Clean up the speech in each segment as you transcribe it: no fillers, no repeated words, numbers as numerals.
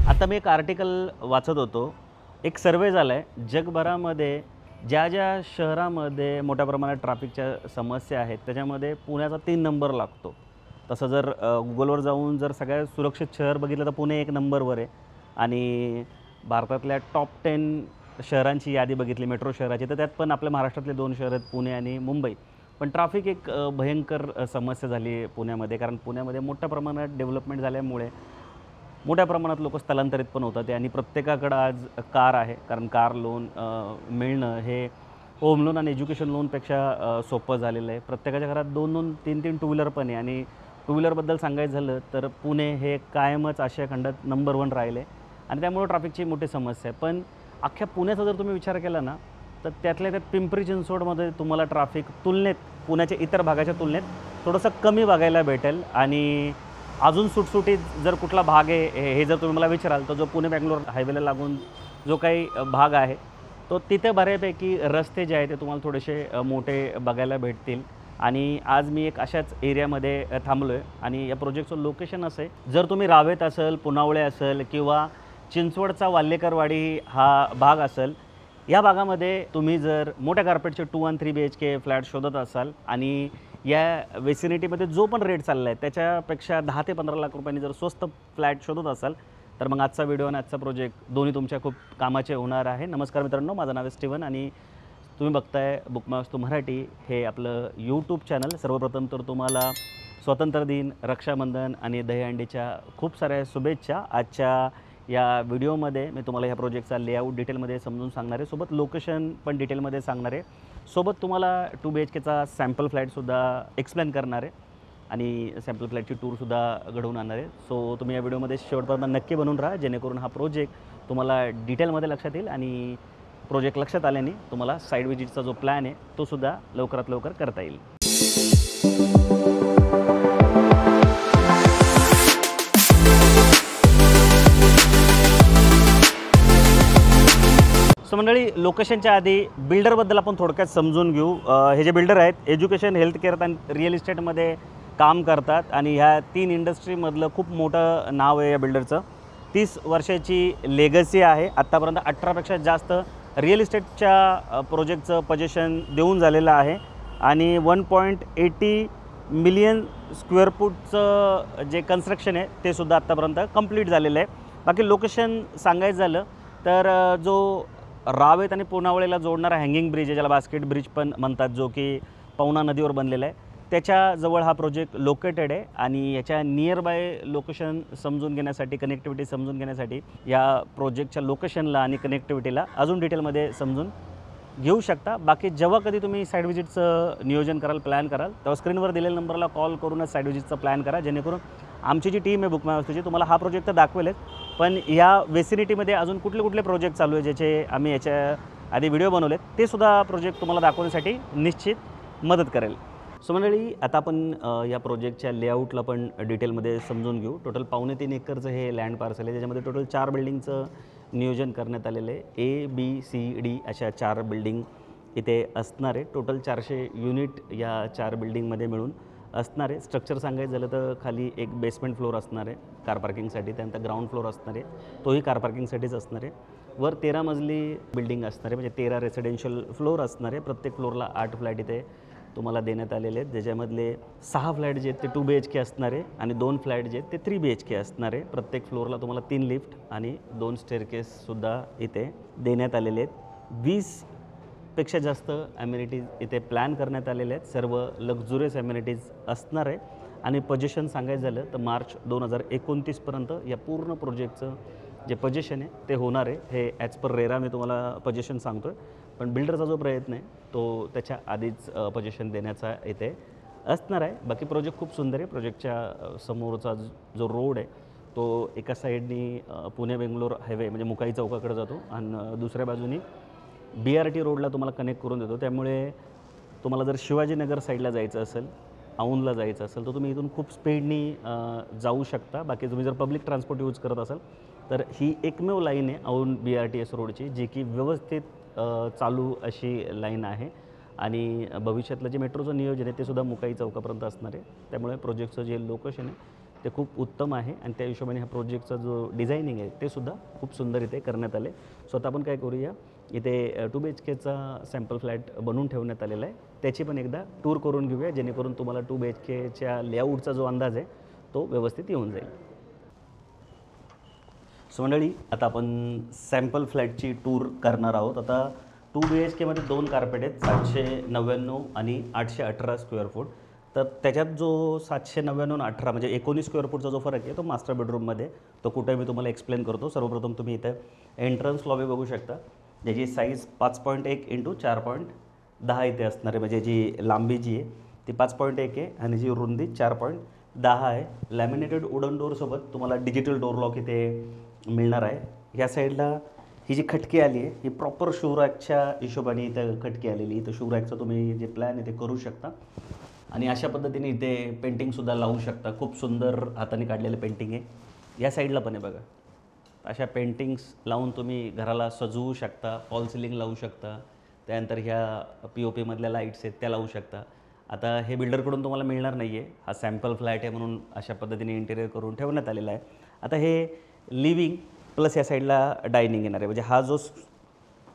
आता मी एक आर्टिकल वाचत होतो। एक सर्वे झाला आहे जगभरामध्ये ज्या ज्या शहरामध्ये मोठ्या प्रमाणात ट्रॅफिकच्या समस्या आहेत त्याच्यामध्ये पुण्याचा 3 नंबर लागतो। तसं जर गुगलवर जाऊन जर सगळ्यात सुरक्षित शहर बघितलं तर पुणे 1 नंबरवर आहे। आणि भारतातल्या टॉप 10 शहरांची यादी बघितली मेट्रो शहराची तर त्यात पण आपल्या महाराष्ट्रातले 2 शहर आहेत पुणे आणि मुंबई। पण ट्रॅफिक एक भयंकर समस्या झाली आहे पुण्यामध्ये, कारण पुण्यामध्ये मोठ्या प्रमाणात डेव्हलपमेंट झाल्यामुळे मोठ्या प्रमाणात लोक स्थलांतरित पण होतात आणि प्रत्येकाकडे आज कार आहे, कारण कार लोन मिळणं हे होम लोन आणि एज्युकेशन लोनपेक्षा सोपं झालेलं आहे। प्रत्येकाच्या घरात 2-2 3-3 टू व्हीलर पण आहे आणि टू व्हीलरबद्दल सांगायचं झालं तर पुणे हे कायमच आशिया खंडात नंबर 1 राहिले आणि त्यामुळे ट्रॅफिकची मोठी समस्या आहे। पण अख्ख्या पुण्याचा जर तुम्ही विचार केला ना तर त्यातल्या त्यात पिंपरी चिंचवडमध्ये तुम्हाला ट्रॅफिक तुलनेत पुण्याच्या इतर भागाच्या तुलनेत थोडंसं कमी बघायला भेटेल। आणि अजून सुटसुटीत जर कुठला भाग आहे हे जर तुम्ही मला विचाराल तर जो पुणे बंगलोर हायवेला लागून जो काही भाग आहे तो तिथे बऱ्यापैकी रस्ते जे आहेत ते तुम्हाला थोडेसे मोठे बघायला भेटतील। आणि आज मी एक अशाच एरियामध्ये थांबलो आहे आणि या प्रोजेक्टचं लोकेशन असं आहे, जर तुम्ही रावेत असेल, पुनावळे असेल किंवा चिंचवडचा वाल्हेकरवाडी हा भाग असेल, या भागामध्ये तुम्ही जर मोठ्या कार्पेटचे 2 आणि 3 BHK फ्लॅट शोधत असाल आणि या वेसिनिटीमध्ये जो पण रेट चालला आहे त्याच्यापेक्षा 10 ते 15 लाख रुपयांनी जर स्वस्त फ्लॅट शोधत असाल तर मग आजचा व्हिडिओ आणि आजचा प्रोजेक्ट दोन्ही तुमच्या खूप कामाचे होणार आहे। नमस्कार मित्रांनो, माझं नाव आहे स्टीवन आणि तुम्ही बघताय बुकमायवास्तू मराठी हे आपलं यूट्यूब चॅनल। सर्वप्रथम तर तुम्हाला स्वातंत्र्य दिन, रक्षाबंधन आणि दहीहंडीच्या खूप साऱ्या शुभेच्छा। आजच्या या व्हिडिओमध्ये मी तुम्हाला ह्या प्रोजेक्टचा लेआउट डिटेलमध्ये समजून सांगणार आहे, सोबत लोकेशन पण डिटेलमध्ये सांगणार आहे, सोबत तुम्हाला 2 BHKचा सॅम्पल फ्लॅटसुद्धा एक्सप्लेन करणार आहे आणि सॅम्पल फ्लॅटची टूरसुद्धा घडवून आणणार आहे। सो तुम्ही या व्हिडिओमध्ये शेवटपर्यंत नक्की बनून राहा जेणेकरून हा प्रोजेक्ट तुम्हाला डिटेलमध्ये लक्षात येईल आणि प्रोजेक्ट लक्षात आल्याने तुम्हाला साईड विजिटचा जो प्लॅन आहे तो सुद्धा लवकरात लवकर करता येईल। सो मंडळी, लोकेशनच्या आधी बिल्डरबद्दल आपण थोडक्यात समजून घेऊ। हे जे बिल्डर आहेत एज्युकेशन, हेल्थ केअर आणि रिअल इस्टेटमध्ये काम करतात आणि ह्या 3 इंडस्ट्रीमधलं खूप मोठं नाव आहे या बिल्डरचं। 30 वर्षाची लेगसी आहे। आत्तापर्यंत 18पेक्षा जास्त रिअल इस्टेटच्या प्रोजेक्टचं पोझिशन देऊन झालेलं आहे आणि 1.80 मिलियन स्क्वेअर फूटचं जे कन्स्ट्रक्शन आहे ते सुद्धा आत्तापर्यंत कंप्लीट झालेलं आहे। बाकी लोकेशन सांगायचं झालं तर जो रावेत आणि पुनावळेला जोडणारा हँगिंग ब्रिज आहे, ज्याला बास्केट ब्रिज पण म्हणतात, जो की पवना नदीवर बनलेला आहे, त्याच्याजवळ हा प्रोजेक्ट लोकेटेड आहे। आणि याच्या नियर बाय लोकेशन समजून घेण्यासाठी, कनेक्टिव्हिटी समजून घेण्यासाठी या प्रोजेक्टच्या लोकेशनला आणि कनेक्टिव्हिटीला अजून डिटेलमध्ये समजून घेऊ शकता। बाकी जेव्हा कधी तुम्ही साईड विजिटचं नियोजन कराल, प्लॅन कराल, तेव्हा स्क्रीनवर दिलेल्या नंबरला कॉल करूनच साईड विजिटचा प्लॅन करा, जेणेकरून आमची जी टीम आहे बुकमायवास्तूची तुम्हाला हा प्रोजेक्ट तर दाखवेलच, पण या वेसिनिटीमध्ये अजून कुठले कुठले प्रोजेक्ट चालू आहे ज्याचे आम्ही याच्या आधी व्हिडिओ बनवलेत ते सुद्धा प्रोजेक्ट तुम्हाला दाखवण्यासाठी निश्चित मदत करेल। सो मंडळी, आता आपण या प्रोजेक्टच्या लेआउटला पण डिटेलमध्ये समजून घेऊ। टोटल 3.25 एकरचं हे लँड पार्सल आहे, ज्याच्यामध्ये टोटल 4 बिल्डिंगचं नियोजन करण्यात आलेलं आहे। A, B, C, D अशा 4 बिल्डिंग इथे असणार आहे। टोटल 400 युनिट या 4 बिल्डिंगमध्ये मिळून असणार आहे। स्ट्रक्चर सांगायचं झालं तर खाली एक बेसमेंट फ्लोअर असणार आहे कार पार्किंगसाठी, त्यानंतर ग्राउंड फ्लोअर असणार आहे, तोही कार पार्किंगसाठीच असणार आहे। वर 13 मजली बिल्डिंग असणार आहे, म्हणजे 13 रेसिडेन्शियल फ्लोअर असणार आहे। प्रत्येक फ्लोअरला 8 फ्लॅट इथे तुम्हाला देण्यात आलेले आहेत, ज्याच्यामधले 6 फ्लॅट जे आहेत ते 2 BHK असणार आहे आणि 2 फ्लॅट जे आहेत ते 3 BHK असणार आहे। प्रत्येक फ्लोअरला तुम्हाला 3 लिफ्ट आणि 2 स्टेअरकेससुद्धा इथे देण्यात आलेले आहेत। 20पेक्षा जास्त ॲम्युनिटीज इथे प्लॅन करण्यात आलेले आहेत, सर्व लक्झुरियस ॲम्युनिटीज असणार आहे। आणि पोझिशन सांगायचं झालं तर मार्च 2029पर्यंत या पूर्ण प्रोजेक्टचं जे पोझिशन आहे ते होणार आहे। हे ॲज पर रेरा मी तुम्हाला पोझिशन सांगतो आहे, पण बिल्डरचा जो प्रयत्न आहे तो त्याच्या आधीच पोझिशन देण्याचा इथे असणार आहे। बाकी प्रोजेक्ट खूप सुंदर आहे। प्रोजेक्टच्या समोरचा जो रोड आहे तो एका साईडनी पुणे बेंगलोर हायवे म्हणजे मुकाई चौकाकडे जातो आणि दुसऱ्या बाजूनी BRT रोडला तुम्हाला कनेक्ट करून देतो, त्यामुळे तुम्हाला जर शिवाजीनगर साईडला जायचं असेल, औंधला जायचं असेल तर तुम्ही इथून खूप स्पीडनी जाऊ शकता। बाकी तुम्ही जर पब्लिक ट्रान्सपोर्ट यूज करत असाल तर ही एकमेव लाईन आहे औंध BRTS रोडची जी की व्यवस्थित चालू अशी लाईन आहे आणि भविष्यातलं जे मेट्रोचं नियोजन आहे ते सुद्धा मुकाई चौकापर्यंत असणार आहे. त्यामुळे प्रोजेक्टचं जे लोकेशन आहे ते खूप उत्तम आहे आणि त्या हिशोबाने ह्या प्रोजेक्टचा जो डिझायनिंग आहे ते सुद्धा खूप सुंदर इथे करण्यात आले. स्वतः आपण काय करूया, इथे 2 BHKचा सॅम्पल फ्लॅट बनवून ठेवण्यात आलेला आहे, त्याची पण एकदा टूर करून घेऊया, जेणेकरून तुम्हाला 2 BHKच्या लेआउटचा जो अंदाज आहे तो व्यवस्थित येऊन जाईल. सो मंडळी, आता आपण सॅम्पल फ्लॅटची टूर करणार आहोत. आता 2 BHKमध्ये 2 कार्पेट आहेत, 799 आणि 818 स्क्वेअर फूट. तर त्याच्यात जो 799 आणि 18 म्हणजे 19 स्क्वेअर फूटचा जो फरक आहे तो मास्टर बेडरूममध्ये, तो कुठे मी तुम्हाला एक्सप्लेन करतो. सर्वप्रथम तुम्ही इथे एंट्रन्स लॉबी बघू शकता, ज्याची साईज 5.1 × 4.10 इथे असणार आहे. म्हणजे जी लांबी जी आहे ती 5.1 आहे आणि जी रुंदी 4.10 आहे. लॅमिनेटेड वुडन डोअरसोबत तुम्हाला डिजिटल डोअर लॉक इथे मिळणार आहे. ह्या साईडला ही जी खटकी आली आहे ही प्रॉपर शूरॅकच्या हिशोबाने इथं खटकी आलेली. इथं शूरॅकचं तुम्ही जे प्लॅन आहे ते करू शकता आणि अशा पद्धतीने इथे पेंटिंगसुद्धा लावू शकता. खूप सुंदर हाताने काढलेलं पेंटिंग आहे. या साईडला पण आहे बघा, अशा पेंटिंग्स लावून तुम्ही घराला सजवू शकता. फॉल सिलिंग लावू शकता. त्यानंतर ह्या POP मधल्या लाईट्स आहेत त्या लावू शकता. आता हे बिल्डरकडून तुम्हाला मिळणार नाही आहे, हा सॅम्पल फ्लॅट आहे म्हणून अशा पद्धतीने इंटेरियर करून ठेवण्यात आलेला आहे. आता हे लिव्हिंग प्लस या साईडला डायनिंग येणार आहे. म्हणजे हा जो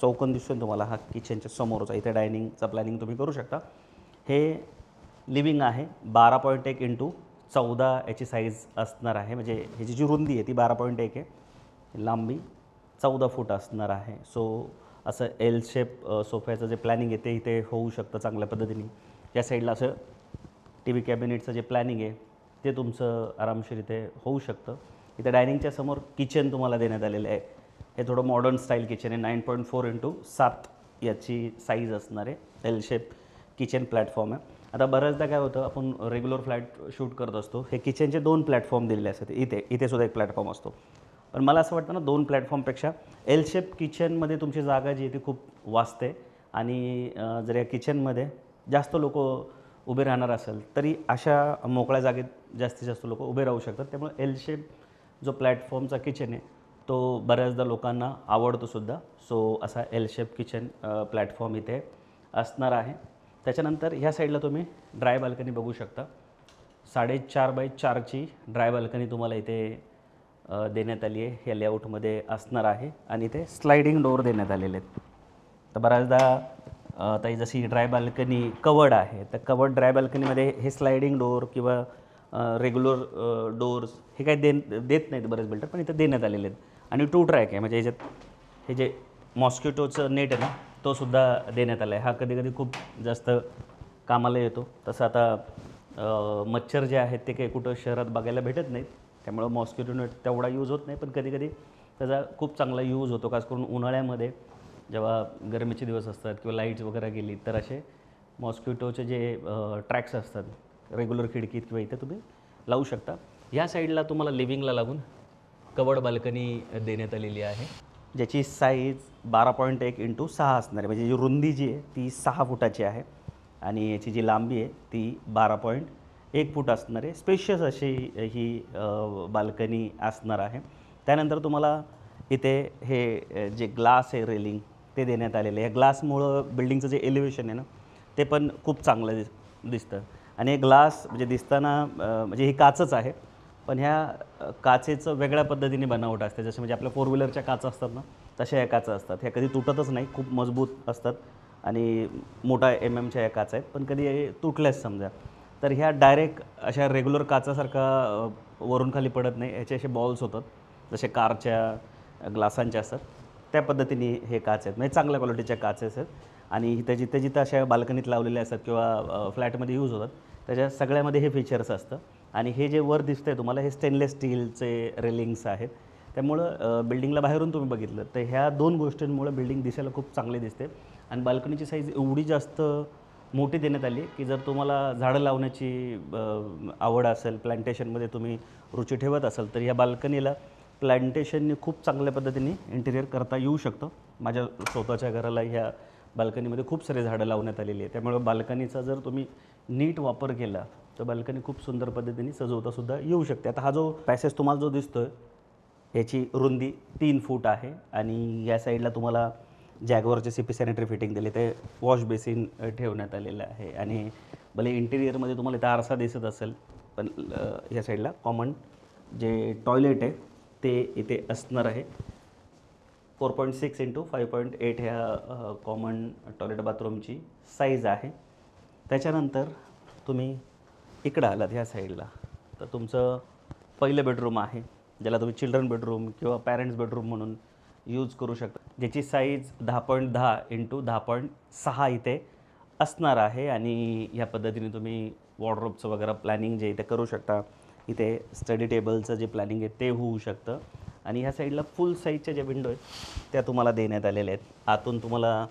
चौकोन दिसतो तुम्हाला, हा किचनच्या समोरचा, इथे डायनिंगचा प्लॅनिंग तुम्ही करू शकता. हे लिव्हिंग आहे, 12.1 × 14 याची साईज असणार आहे. म्हणजे ह्याची जी रुंदी आहे ती 12.1 आहे, लांबी 14 फूट असणार आहे. सो असं एल शेप सोफ्याचं जे प्लॅनिंग आहे ते इथे होऊ शकतं चांगल्या पद्धतीने. या साईडला असं TV कॅबिनेटचं जे प्लॅनिंग आहे ते तुमचं आरामशीर इथे होऊ शकतं. इथे डायनिंगच्या समोर किचन तुम्हाला देण्यात आलेलं आहे. हे थोडं मॉडर्न स्टाईल किचन आहे, 9.4 × 7 याची साईज असणार आहे. एल शेप किचन प्लॅटफॉर्म आहे. आता बऱ्याचदा काय होतं, आपण रेग्युलर फ्लॅट शूट करत असतो, हे किचनचे 2 प्लॅटफॉर्म दिलेले असतात. इथे सुद्धा एक प्लॅटफॉर्म असतो. पण मला असं वाटतं ना, 2 प्लॅटफॉर्मपेक्षा एल शेप किचनमध्ये तुमची जागा जी आहे ती खूप वाचते आणि जर या किचनमध्ये जास्त लोक उभे राहणार असेल तरी अशा मोकळ्या जागेत जास्तीत जास्त लोक उभे राहू शकतात. त्यामुळे एल शेप जो प्लॅटफॉर्मचा किचन आहे तो बऱ्याचदा लोकांना आवडतो सुद्धा. सो असा एल शेप किचन प्लॅटफॉर्म इथे असणार आहे. त्याच्यानंतर ह्या साईडला तुम्ही ड्राय बाल्कनी बघू शकता. 4.5x4ची ड्राय बाल्कनी तुम्हाला इथे देण्यात आली आहे. ह्या लेआउटमध्ये असणार आहे आणि इथे स्लायडिंग डोअर देण्यात आलेले आहेत. तर बऱ्याचदा आता ही जशी ड्राय बाल्कनी कवर्ड आहे, तर कवर्ड ड्राय बाल्कनीमध्ये हे स्लायडिंग डोअर किंवा रेग्युलर डोअर्स हे काही देत नाहीत बरेच बिल्डर, पण इथं देण्यात आलेले आहेत. आणि 2 ट्रॅक आहे, म्हणजे ह्याच्यात हे जे मॉस्किटोचं नेट आहे ना तो सुद्धा देण्यात आला आहे. हा कधी कधी खूप जास्त कामाला येतो. तसं आता मच्छर जे आहेत ते काही कुठं शहरात बघायला भेटत नाहीत, त्यामुळं मॉस्किटो नेट तेवढा यूज होत नाही. पण कधी कधी त्याचा खूप चांगला यूज होतो, खास करून उन्हाळ्यामध्ये जेव्हा गरमीचे दिवस असतात किंवा लाईट्स वगैरे गेली तर असे मॉस्किटोचे जे ट्रॅक्स असतात रेग्युलर खिडकीत किंवा इथे तुम्ही लावू शकता. या साईडला तुम्हाला लिव्हिंगला लागून कवर्ड बाल्कनी देण्यात आलेली आहे, ज्याची साईज 12.1 × 6 असणार आहे. म्हणजे जी रुंदी जी आहे ती 6 फुटाची आहे आणि याची जी लांबी आहे ती 12.1 फूट असणार आहे. स्पेशियस अशी ही बाल्कनी असणार आहे. त्यानंतर तुम्हाला इथे हे जे ग्लास आहे रेलिंग ते देण्यात आलेलं आहे. या ग्लासमुळं बिल्डिंगचं जे एलिव्हेशन आहे ना ते पण खूप चांगलं दिसतं. आणि हे ग्लास म्हणजे दिसताना म्हणजे ही काचच आहे, पण ह्या काचेचं वेगळ्या पद्धतीने बनावट असते. जसं म्हणजे आपल्या 4 व्हीलरच्या काचा असतात ना तशा या काचा असतात. ह्या कधी तुटतच नाही, खूप मजबूत असतात आणि मोठा MMच्या या काचा आहेत. पण कधी तुटल्याच समजा तर ह्या डायरेक्ट अशा रेग्युलर काचासारखा वरून खाली पडत नाही. ह्याचे असे बॉल्स होतात जसे कारच्या ग्लासांचे असतात त्या पद्धतीने हे काच आहेत. म्हणजे चांगल्या क्वालिटीच्या काच आहेत आणि इथं जिथं जिथं अशा बाल्कनीत लावलेले असतात किंवा फ्लॅटमध्ये यूज होतात त्याच्या सगळ्यामध्ये हे फीचर्स असतं. आणि हे जे वर दिसतं आहे तुम्हाला हे स्टेनलेस स्टीलचे रेलिंग्स आहेत. त्यामुळं बिल्डिंगला बाहेरून तुम्ही बघितलं तर ह्या 2 गोष्टींमुळे बिल्डिंग दिसायला खूप चांगली दिसते. आणि बाल्कनीची साईज एवढी जास्त मोठी देण्यात आली की जर तुम्हाला झाडं लावण्याची आवड असेल, प्लांटेशनमध्ये तुम्ही रुची ठेवत असाल तर या बाल्कनीला प्लांटेशनने खूप चांगल्या पद्धतीने इंटिरियर करता येऊ शकतं. माझ्या स्वतःच्या घराला ह्या बाल्कनीमध्ये खूप सारे झाडं लावण्यात आलेली आहे. त्यामुळे बाल्कनीचा जर तुम्ही नीट वापर केला तर बाल्कनी खूप सुंदर पद्धतीने सजवतासुद्धा येऊ शकते. आता हा जो पॅसेज तुम्हाला जो दिसतो आहे याची रुंदी 3 फूट आहे आणि या साईडला तुम्हाला जॅगवरचे CP सॅनिटरी फिटिंग दिले, ते वॉश बेसिन ठेवण्यात आलेलं आहे. आणि भले इंटिरियरमध्ये तुम्हाला इथं आरसा दिसत असेल, पण या साईडला कॉमन जे टॉयलेट आहे ते इथे असणार आहे. 4.6 x 5.8 ह्या कॉमन टॉयलेट बाथरूमची साईज आहे. त्याच्यानंतर तुम्ही इकडं आलात ह्या साईडला तर तुमचं पहिलं बेडरूम आहे, ज्याला तुम्ही चिल्ड्रन बेडरूम किंवा पॅरेंट्स बेडरूम म्हणून यूज करू शकता, ज्याची साईज 10.10 x 10.6 इथे असणार आहे. आणि ह्या पद्धतीने तुम्ही वॉर्डरोबचं वगैरे प्लॅनिंग जे इथे करू शकता. इथे स्टडी टेबलचं जे प्लॅनिंग आहे ते होऊ शकतं. आणि ह्या साईडला फुल साईजच्या ज्या विंडो आहेत त्या तुम्हाला देण्यात आलेल्या आहेत. आतून तुम्हाला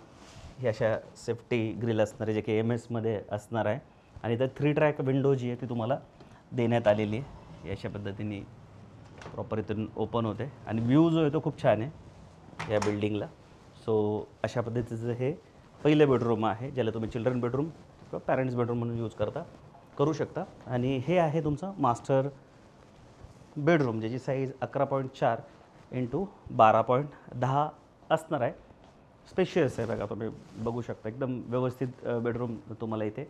हे अशा सेफ्टी ग्रिल असणारे जे की MS असणार आहे. आणि इथं 3 ट्रॅक विंडो जी आहे ती तुम्हाला देण्यात आलेली आहे. अशा पद्धतीने प्रॉपर इथून ओपन होते आणि व्ह्यू जो आहे तो खूप छान आहे या बिल्डिंगला. सो अशा पद्धतीचं हे पहिलं बेडरूम आहे, ज्याला तुम्ही चिल्ड्रन बेडरूम किंवा पॅरेंट्स बेडरूम म्हणून यूज करू शकता. आणि हे आहे तुमचं मास्टर बेडरूम, ज्याची साईज 11.4 x 12.10 असणार आहे. स्पेशियस आहे, बघा तुम्ही बघू शकता, एकदम व्यवस्थित बेडरूम तुम्हाला इथे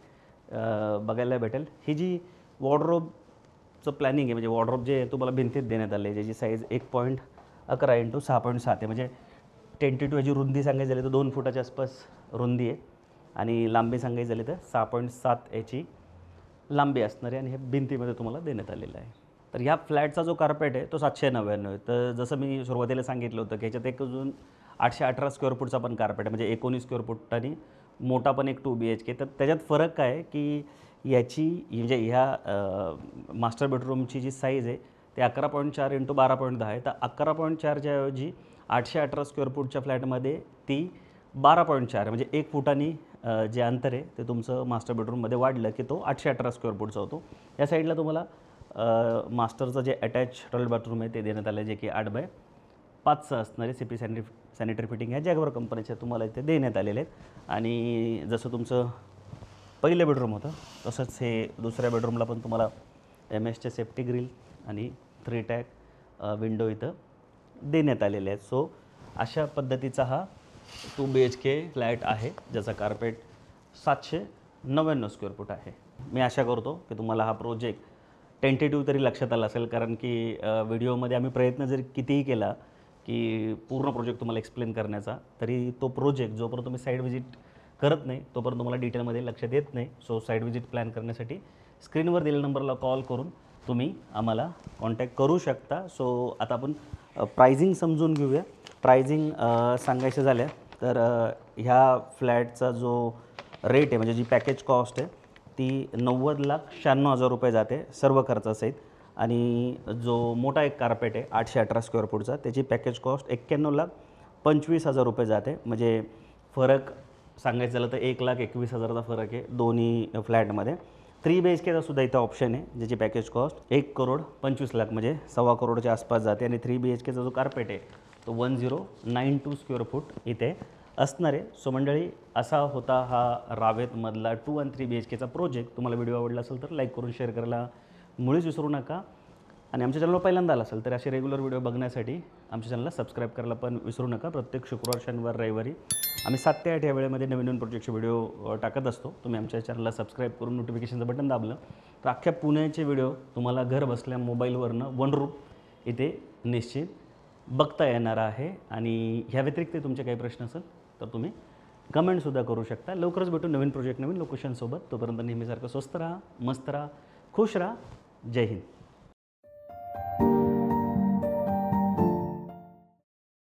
बघायला भेटेल. ही जी वॉर्डरोबचं प्लॅनिंग आहे, म्हणजे वॉर्डरोब जे तुम्हाला भिंतीत देण्यात आले, ज्याची साईज 1.11 x 6.7 आहे. म्हणजे टेंटेटिव्ह याची रुंदी सांगायची झाली तर 2 फुटाच्या आसपास रुंदी आहे आणि लांबी सांगायची झाली तर 6.7 याची लांबी असणार आहे. आणि हे भिंतीमध्ये तुम्हाला देण्यात आलेलं आहे. तर ह्या फ्लॅटचा जो कार्पेट आहे तो 799 आहे. तर जसं मी सुरुवातीला सांगितलं होतं की ह्याच्यात एक अजून 818 स्क्वेअर फूटचा पण कार्पेट आहे, म्हणजे 19 स्क्वेअर फूट आणि मोठा पण एक 2 BHK. तर त्याच्यात फरक काय आहे की याची म्हणजे ह्या मास्टर बेडरूमची जी साईज आहे ते 11.4 x 12.10 आहे. तर 11.4च्या ऐवजी 818 स्क्वेअर फूटच्या फ्लॅटमध्ये ती 12.4 आहे. म्हणजे 1 फुटानी जे अंतर आहे ते तुमचं मास्टर बेडरूममध्ये वाढलं की तो 818 स्क्वेअर फूटचा होतो. या साईडला तुम्हाला मास्टरचं जे अटॅच टॉयलेट बाथरूम आहे ते देण्यात आलं आहे, जे की 8x5 असणारे CP सॅनिटरी फिटिंग ह्या जॅगवर कंपनीच्या तुम्हाला इथे देण्यात आलेले आहेत. आणि जसं तुमचं पहिलं बेडरूम होतं तसंच हे दुसऱ्या बेडरूमला पण तुम्हाला MS चे सेफ्टी ग्रिल आणि 3 टॅक विंडो इथं देण्यात आलेले आहेत. सो अशा पद्धतीचा हा 2 BHK फ्लॅट आहे, ज्याचा कार्पेट 799 स्क्वेअर फूट आहे. मी आशा करतो की तुम्हाला हा प्रोजेक्ट टेंटेटिव्ह तरी लक्षात आला असेल, कारण की व्हिडिओमध्ये आम्ही प्रयत्न जरी कितीही केला की पूर्ण प्रोजेक्ट तुम्हाला एक्सप्लेन करण्याचा, तरी तो प्रोजेक्ट जोपर्यंत तुम्ही साईड व्हिजिट करत नाही तोपर्यंत तुम्हाला डिटेलमध्ये लक्षात येत नाही. सो साईड व्हिजिट प्लॅन करण्यासाठी स्क्रीनवर दिलेल्या नंबरला कॉल करून तुम्ही आम्हाला कॉन्टॅक्ट करू शकता. सो आता आपण प्राइजिंग समजून घेऊया. प्राइजिंग सांगायचं झालं तर ह्या फ्लॅटचा जो रेट आहे, म्हणजे जी पॅकेज कॉस्ट आहे ती 90,96,000 रुपये जाते सर्व खर्चासहित. आणि जो मोठा एक कार्पेट आहे 818 स्क्वेअर फूटचा, त्याची पॅकेज कॉस्ट 91,25,000 रुपये जाते. म्हणजे फरक सांगायचं झालं तर 1,21,000चा फरक आहे दोन्ही फ्लॅटमध्ये. 3 BHKचा सुद्धा इथं ऑप्शन आहे, ज्याची पॅकेज कॉस्ट 1,25,00,000 म्हणजे 1.25 करोडच्या आसपास जाते. आणि 3 BHKचा जो कार्पेट आहे तो 1092 स्क्वेअर फूट इथे असणार आहे. सो मंडळी, असा होता हा रावेतमधला 2 आणि 3 BHKचा प्रोजेक्ट. तुम्हाला व्हिडिओ आवडला असेल तर लाईक करून शेअर करायला मुळीच विसरू नका. आणि आमच्या चॅनलवर पहिल्यांदा आला असेल तर असे रेग्युलर व्हिडिओ बघण्यासाठी आमच्या चॅनलला सबस्क्राईब करायला पण विसरू नका. प्रत्येक शुक्रवार, शनिवार, रविवारी आम्ही 7 ते 8 या वेळेमध्ये नवीन नवीन प्रोजेक्टचे व्हिडिओ टाकत असतो. तुम्ही आमच्या चॅनलला सबस्क्राईब करून नोटिफिकेशनचं बटन दाबलं तर अख्ख्या पुण्याचे व्हिडिओ तुम्हाला घर बसल्या मोबाईलवरनं वनरूप इथे निश्चित बघता येणार आहे. आणि ह्या व्यतिरिक्त तुमचे काही प्रश्न असेल तर तुम्ही कमेंटसुद्धा करू शकता. लवकरच भेटू नवीन प्रोजेक्ट, नवीन लोकेशनसोबत. तोपर्यंत नेहमीसारखं स्वस्त राहा, मस्त राहा, खुश राहा. जय हिंद.